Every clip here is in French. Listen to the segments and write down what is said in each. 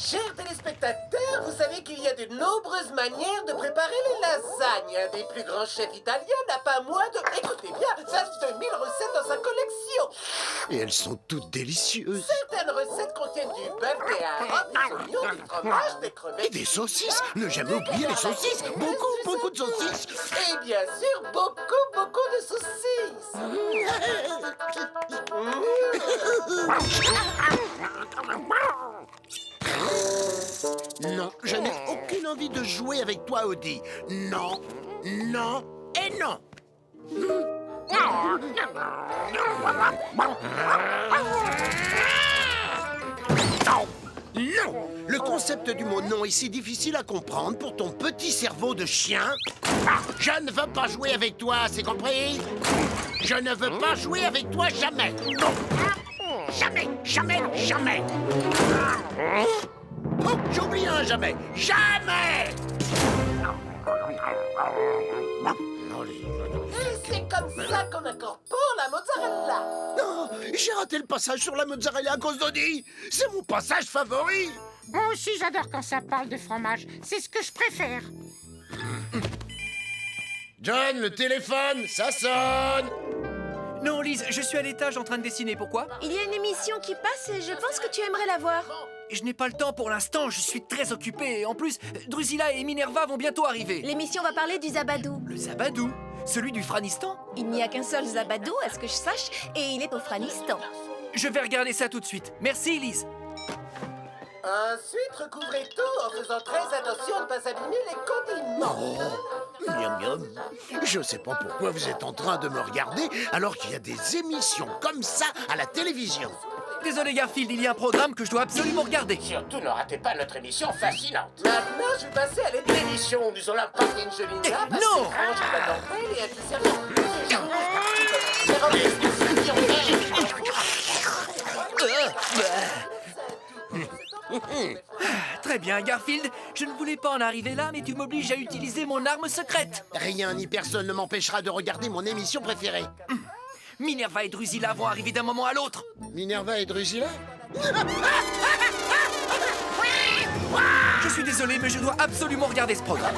Chers téléspectateurs, vous savez qu'il y a de nombreuses manières de préparer les lasagnes. Un des plus grands chefs italiens n'a pas moins de, écoutez bien, 22 000 recettes dans sa collection. Et elles sont toutes délicieuses. Certaines recettes contiennent du bœuf, des haricots, des oignons, du fromage, des crevettes. Et des saucisses. Ne jamais oublier les saucisses. Beaucoup de saucisses. Et bien sûr, beaucoup de saucisses. Non, je n'ai aucune envie de jouer avec toi, Audi. Non, non et non. Non! Le concept du mot non est si difficile à comprendre pour ton petit cerveau de chien. Je ne veux pas jouer avec toi, c'est compris? Je ne veux pas jouer avec toi jamais. Non. Jamais. Oh, j'ai oublié un jamais. Jamais! Et c'est comme ça qu'on incorpore la mozzarella. Non, j'ai raté le passage sur la mozzarella à cause d'Audi. C'est mon passage favori. Moi aussi, j'adore quand ça parle de fromage. C'est ce que je préfère. John, le téléphone, ça sonne. Non, Lise, je suis à l'étage en train de dessiner. Pourquoi? Il y a une émission qui passe et je pense que tu aimerais la voir. Je n'ai pas le temps pour l'instant, je suis très occupé. En plus, Drusilla et Minerva vont bientôt arriver. L'émission va parler du Zabadou. Le Zabadou? Celui du Franistan? Il n'y a qu'un seul Zabadou, à ce que je sache, et il est au Franistan. Je vais regarder ça tout de suite. Merci, Lise. Ensuite, recouvrez tout en faisant très attention à ne pas abîmer les condiments. Oh, miam miam. Je sais pas pourquoi vous êtes en train de me regarder alors qu'il y a des émissions comme ça à la télévision. Désolé, Garfield, il y a un programme que je dois absolument regarder. Surtout, ne ratez pas notre émission fascinante. Maintenant, je vais passer à l'émission. Nous allons apporter une jolie nappe. Non! La dentelle et un petit cerveau. Très bien, Garfield. Je ne voulais pas en arriver là, mais tu m'obliges à utiliser mon arme secrète. Rien ni personne ne m'empêchera de regarder mon émission préférée. Minerva et Drusilla vont arriver d'un moment à l'autre. Minerva et Drusilla? Je suis désolé, mais je dois absolument regarder ce programme.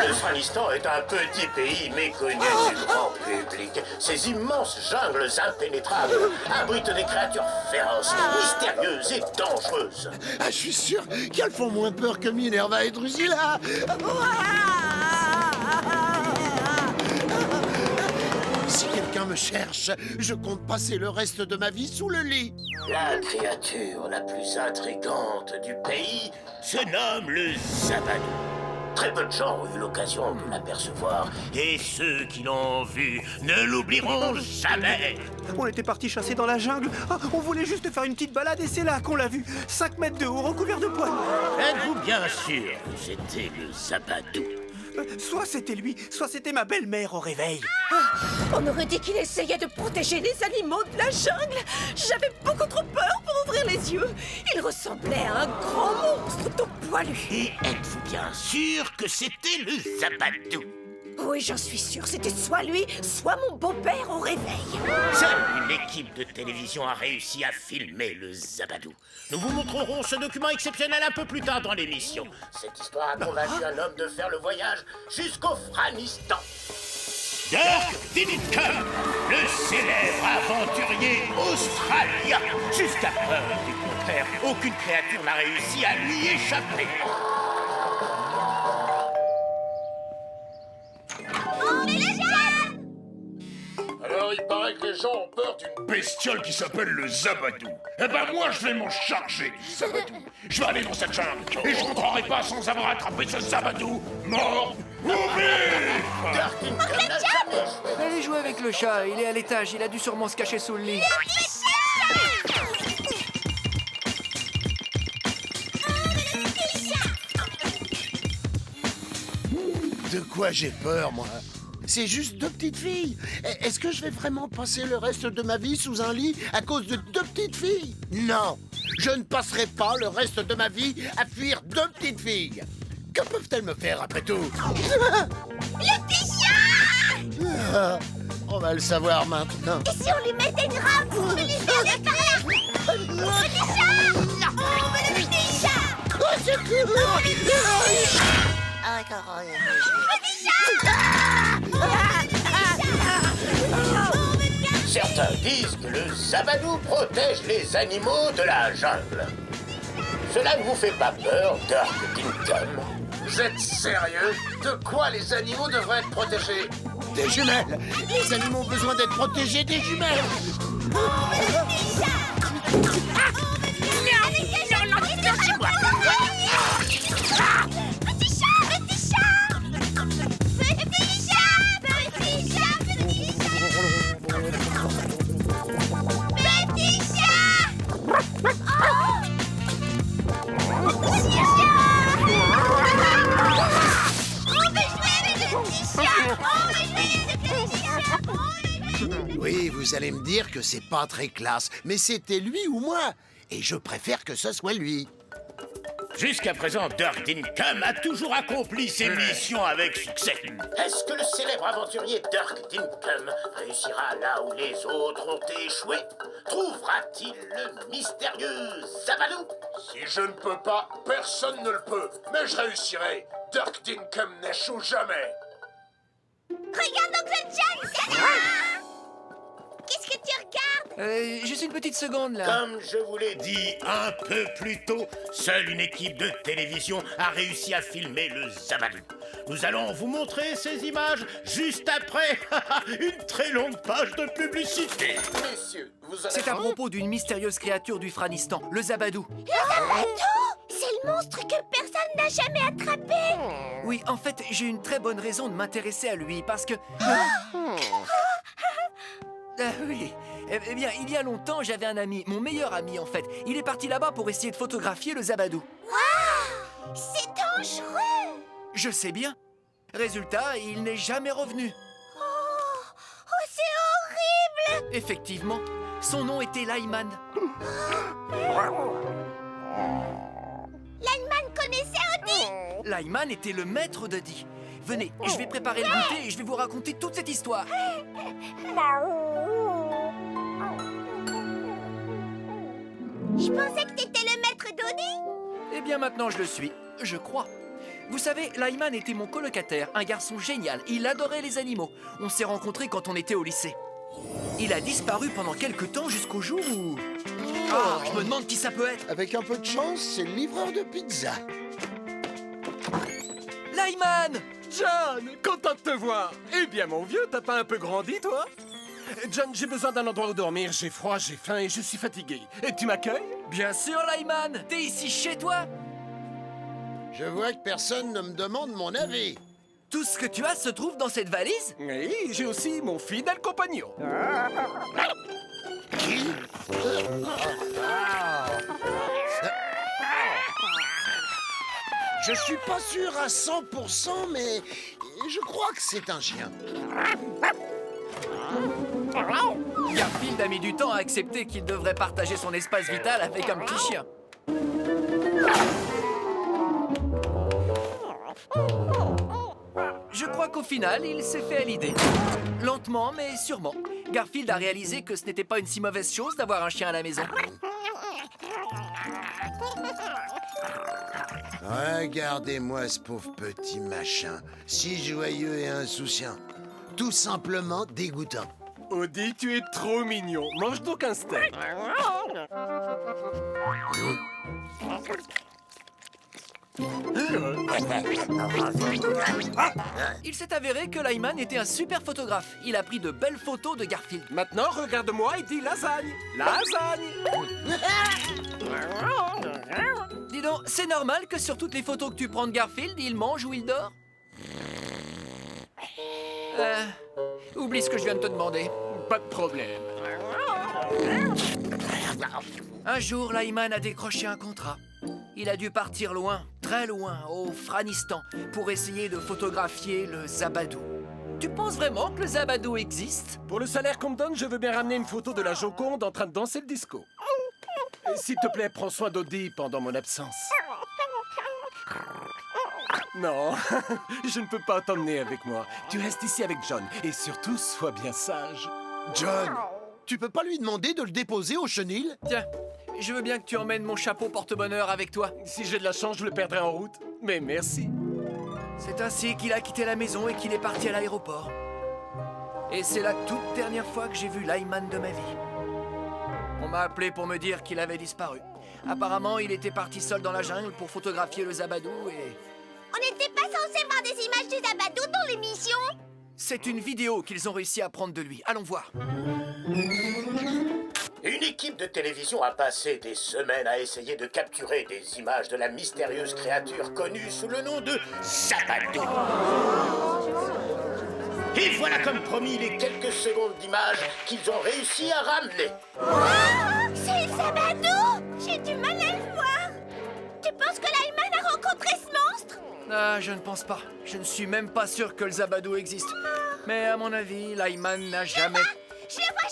Le Franistan est un petit pays méconnu du grand public. Ces immenses jungles impénétrables abritent des créatures féroces, mystérieuses et dangereuses. Ah, je suis sûr qu'elles font moins peur que Minerva et Drusilla. Si quelqu'un me cherche, je compte passer le reste de ma vie sous le lit. La créature la plus intrigante du pays se nomme le Zabadou. Très peu de gens ont eu l'occasion de l'apercevoir, et ceux qui l'ont vu ne l'oublieront jamais. On était parti chasser dans la jungle. Ah, on voulait juste faire une petite balade et c'est là qu'on l'a vu. 5 mètres de haut, recouvert de poils. Êtes-vous bien sûr que c'était le Zabadou? Soit c'était lui, soit c'était ma belle-mère au réveil. On aurait dit qu'il essayait de protéger les animaux de la jungle. J'avais beaucoup trop peur pour ouvrir les yeux. Il ressemblait à un grand monstre tout poilu. Et êtes-vous bien sûr que c'était le Zabadou? Oui, j'en suis sûre. C'était soit lui, soit mon beau-père au réveil. Seule une équipe de télévision a réussi à filmer le Zabadou. Nous vous montrerons ce document exceptionnel un peu plus tard dans l'émission. Cette histoire a convaincu un homme de faire le voyage jusqu'au Franistan. Dirk Dinnitker, le célèbre aventurier australien. Jusqu'à preuve du contraire, aucune créature n'a réussi à lui échapper. Alors il paraît que les gens ont peur d'une bestiole qui s'appelle le Zabadou. Eh ben moi je vais m'en charger du Zabadou. Je vais aller dans cette jungle et je rentrerai pas sans avoir attrapé ce Zabadou mort ou vif. Dirk Dinnitker n'a jamais joué. Allez jouer avec le chat, il est à l'étage, il a dû sûrement se cacher sous le lit. De quoi j'ai peur, moi? C'est juste 2 petites filles. Est-ce que je vais vraiment passer le reste de ma vie sous un lit à cause de 2 petites filles? Non, je ne passerai pas le reste de ma vie à fuir 2 petites filles. Que peuvent-elles me faire après tout? Laetitia! On va le savoir maintenant. Et si on lui mettait une rame pour lui faire des câlins? Laetitia! Certains disent que le Zabadou protège les animaux de la jungle. Cela ne vous fait pas peur, Dirk Dinkum? Vous êtes sérieux? De quoi les animaux devraient être protégés? Des jumelles. Les animaux ont besoin d'être protégés des jumelles. Oui, vous allez me dire que c'est pas très classe, mais c'était lui ou moi. Et je préfère que ce soit lui. Jusqu'à présent, Dirk Dinkum a toujours accompli ses missions avec succès. Est-ce que le célèbre aventurier Dirk Dinkum réussira là où les autres ont échoué? Trouvera-t-il le mystérieux Zabadou? Si je ne peux pas, personne ne le peut. Mais je réussirai. Dirk Dinkum n'échoue jamais. Regarde Oncle Jack! Qu'est-ce que tu regardes? Juste une petite seconde, là. Comme je vous l'ai dit un peu plus tôt, seule une équipe de télévision a réussi à filmer le Zabadou. Nous allons vous montrer ces images juste après une très longue page de publicité. Messieurs, vous allez... C'est à propos d'une mystérieuse créature du Franistan, le Zabadou. Le Zabadou! C'est le monstre que personne n'a jamais attrapé! Oui, en fait, j'ai une très bonne raison de m'intéresser à lui, parce que... oui. Eh bien, il y a longtemps, j'avais un ami, mon meilleur ami en fait. Il est parti là-bas pour essayer de photographier le Zabadou. Waouh! C'est dangereux! Je sais bien. Résultat, il n'est jamais revenu. Oh, c'est horrible! Effectivement, son nom était Lyman. Lyman connaissait Odie! Lyman était le maître d'Odie. Venez, je vais préparer le goûter et je vais vous raconter toute cette histoire. Je pensais que t'étais le maître d'Odie! Eh bien, maintenant, je le suis. Je crois. Vous savez, Lyman était mon colocataire, un garçon génial. Il adorait les animaux. On s'est rencontrés quand on était au lycée. Il a disparu pendant quelques temps jusqu'au jour où... Ah, je me demande qui ça peut être. Avec un peu de chance, c'est le livreur de pizza. Lyman! John, content de te voir. Eh bien, mon vieux, t'as pas un peu grandi, toi? John, j'ai besoin d'un endroit où dormir. J'ai froid, j'ai faim et je suis fatigué. Et tu m'accueilles? Bien sûr, Lyman! T'es ici chez toi? Je vois que personne ne me demande mon avis. Tout ce que tu as se trouve dans cette valise? Oui, j'ai aussi mon fidèle compagnon. Qui? Je suis pas sûr à 100%, mais je crois que c'est un chien. Garfield a mis du temps à accepter qu'il devrait partager son espace vital avec un petit chien. Je crois qu'au final, il s'est fait à l'idée. Lentement, mais sûrement. Garfield a réalisé que ce n'était pas une si mauvaise chose d'avoir un chien à la maison. Regardez-moi ce pauvre petit machin, si joyeux et insouciant. Tout simplement dégoûtant. Odie, tu es trop mignon. Mange donc un steak. Il s'est avéré que Lyman était un super photographe. Il a pris de belles photos de Garfield. Maintenant, regarde-moi et dis lasagne. Lasagne. Dis donc, c'est normal que sur toutes les photos que tu prends de Garfield, il mange ou il dort? Oublie ce que je viens de te demander. Pas de problème. Un jour, Lyman a décroché un contrat. Il a dû partir loin, très loin, au Franistan, pour essayer de photographier le Zabadou. Tu penses vraiment que le Zabadou existe? Pour le salaire qu'on me donne, je veux bien ramener une photo de la Joconde en train de danser le disco. S'il te plaît, prends soin d'Odie pendant mon absence. Non, je ne peux pas t'emmener avec moi. Tu restes ici avec John. Et surtout, sois bien sage. John, tu peux pas lui demander de le déposer au chenil? Tiens, Je veux bien que tu emmènes mon chapeau porte-bonheur avec toi. Si j'ai de la chance, je le perdrai en route. Mais merci. C'est ainsi qu'il a quitté la maison et qu'il est parti à l'aéroport. Et c'est la toute dernière fois que j'ai vu Lyman de ma vie. On m'a appelé pour me dire qu'il avait disparu. Apparemment, il était parti seul dans la jungle pour photographier le Zabadou et... On n'était pas censé voir des images du Zabadou dans l'émission? C'est une vidéo qu'ils ont réussi à prendre de lui. Allons voir. Une équipe de télévision a passé des semaines à essayer de capturer des images de la mystérieuse créature connue sous le nom de Zabadou. Et voilà comme promis les quelques secondes d'images qu'ils ont réussi à ramener. Oh, c'est le Zabadou! J'ai du mal à le voir. Tu penses que Lyman a rencontré ce monstre? Ah, je ne pense pas. Je ne suis même pas sûr que le Zabadou existe. Mais à mon avis, Lyman n'a jamais... Je le vois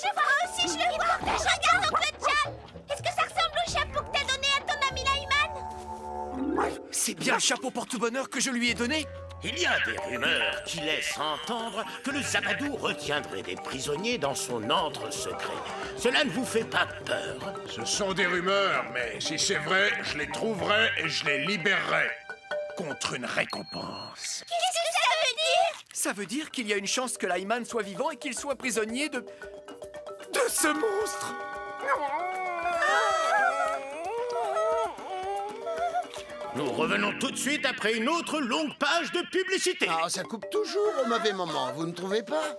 aussi, je le vois. Regarde, oncle Chal. Est-ce que ça ressemble au chapeau que t'as donné à ton ami Lyman? C'est bien le chapeau porte-bonheur que je lui ai donné. Il y a des rumeurs qui laissent entendre que le Zabadou retiendrait des prisonniers dans son antre secret. Cela ne vous fait pas peur? Ce sont des rumeurs, mais si c'est vrai, je les trouverai et je les libérerai. Contre une récompense. Qu'est-ce que ça veut dire? Ça veut dire qu'il y a une chance que Lyman soit vivant et qu'il soit prisonnier de ce monstre. Nous revenons tout de suite après une autre longue page de publicité. Ah, ça coupe toujours au mauvais moment, vous ne trouvez pas?